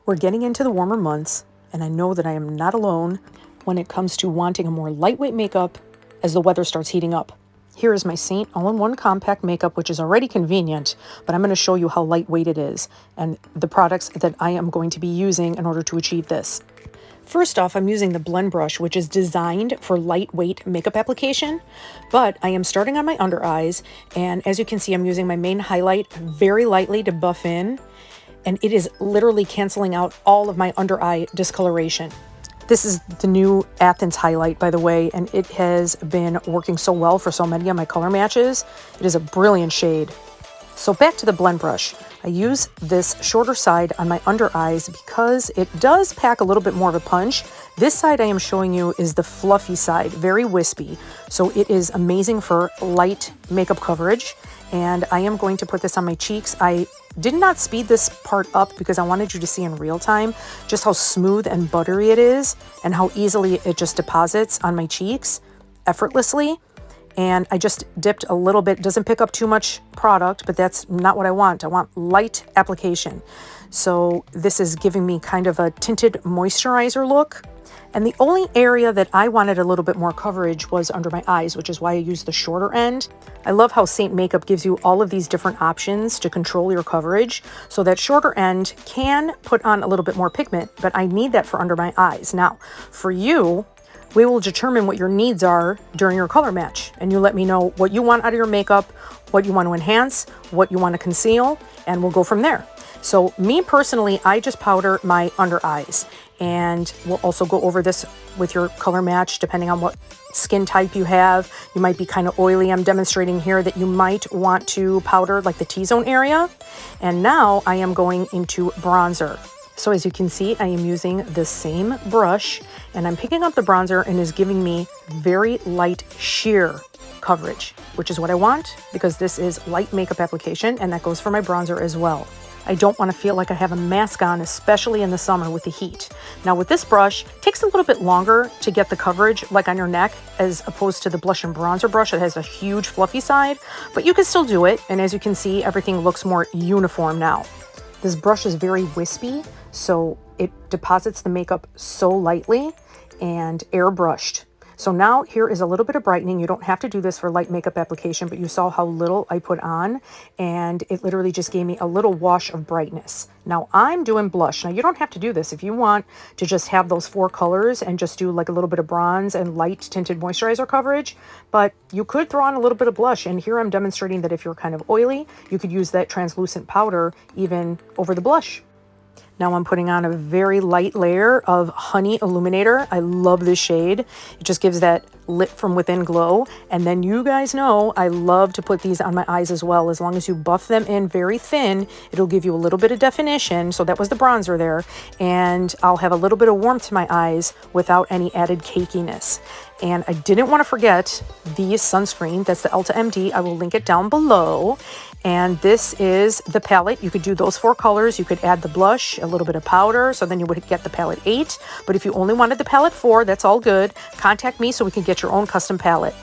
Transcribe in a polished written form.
We're getting into the warmer months, and I know that I am not alone when it comes to wanting a more lightweight makeup as the weather starts heating up. Here is my Seint all-in-one compact makeup, which is already convenient, but I'm going to show you how lightweight it is and the products that I am going to be using in order to achieve this. First off, I'm using the blend brush, which is designed for lightweight makeup application, but I am starting on my under eyes, and as you can see, I'm using my main highlight very lightly to buff in, and it is literally canceling out all of my under eye discoloration. This is the new Athens highlight, by the way, and it has been working so well for so many of my color matches. It is a brilliant shade. So back to the blend brush. I use this shorter side on my under eyes because it does pack a little bit more of a punch. This side I am showing you is the fluffy side, very wispy. So it is amazing for light makeup coverage. And I am going to put this on my cheeks. I did not speed this part up because I wanted you to see in real time just how smooth and buttery it is and how easily it just deposits on my cheeks effortlessly. And I just dipped a little bit. It doesn't pick up too much product, but that's not what I want. I want light application. So this is giving me kind of a tinted moisturizer look. And the only area that I wanted a little bit more coverage was under my eyes, which is why I used the shorter end. I love how Seint makeup gives you all of these different options to control your coverage. So that shorter end can put on a little bit more pigment, but I need that for under my eyes. Now, for you, we will determine what your needs are during your color match. And you let me know what you want out of your makeup, what you want to enhance, what you want to conceal, and we'll go from there. So me personally, I just powder my under eyes, and we'll also go over this with your color match depending on what skin type you have. You might be kind of oily. I'm demonstrating here that you might want to powder like the T-zone area. And now I am going into bronzer. So as you can see, I am using the same brush, and I'm picking up the bronzer and is giving me very light sheer coverage, which is what I want because this is light makeup application, and that goes for my bronzer as well. I don't want to feel like I have a mask on, especially in the summer with the heat. Now with this brush, it takes a little bit longer to get the coverage like on your neck as opposed to the blush and bronzer brush that has a huge fluffy side, but you can still do it. And as you can see, everything looks more uniform now. This brush is very wispy, so it deposits the makeup so lightly and airbrushed. So now here is a little bit of brightening. You don't have to do this for light makeup application, but you saw how little I put on, and it literally just gave me a little wash of brightness. Now I'm doing blush. Now you don't have to do this if you want to just have those four colors and just do like a little bit of bronze and light tinted moisturizer coverage, but you could throw on a little bit of blush. And here I'm demonstrating that if you're kind of oily, you could use that translucent powder even over the blush. Now I'm putting on a very light layer of Honey Illuminator. I love this shade. It just gives that lit from within glow. And then you guys know I love to put these on my eyes as well. As long as you buff them in very thin, it'll give you a little bit of definition. So that was the bronzer there. And I'll have a little bit of warmth to my eyes without any added cakiness. And I didn't want to forget the sunscreen. That's the EltaMD. I will link it down below. And this is the palette. You could do those four colors. You could add the blush, a little bit of powder, so then you would get the palette 8. But if you only wanted the palette 4, that's all good. Contact me so we can get your own custom palette.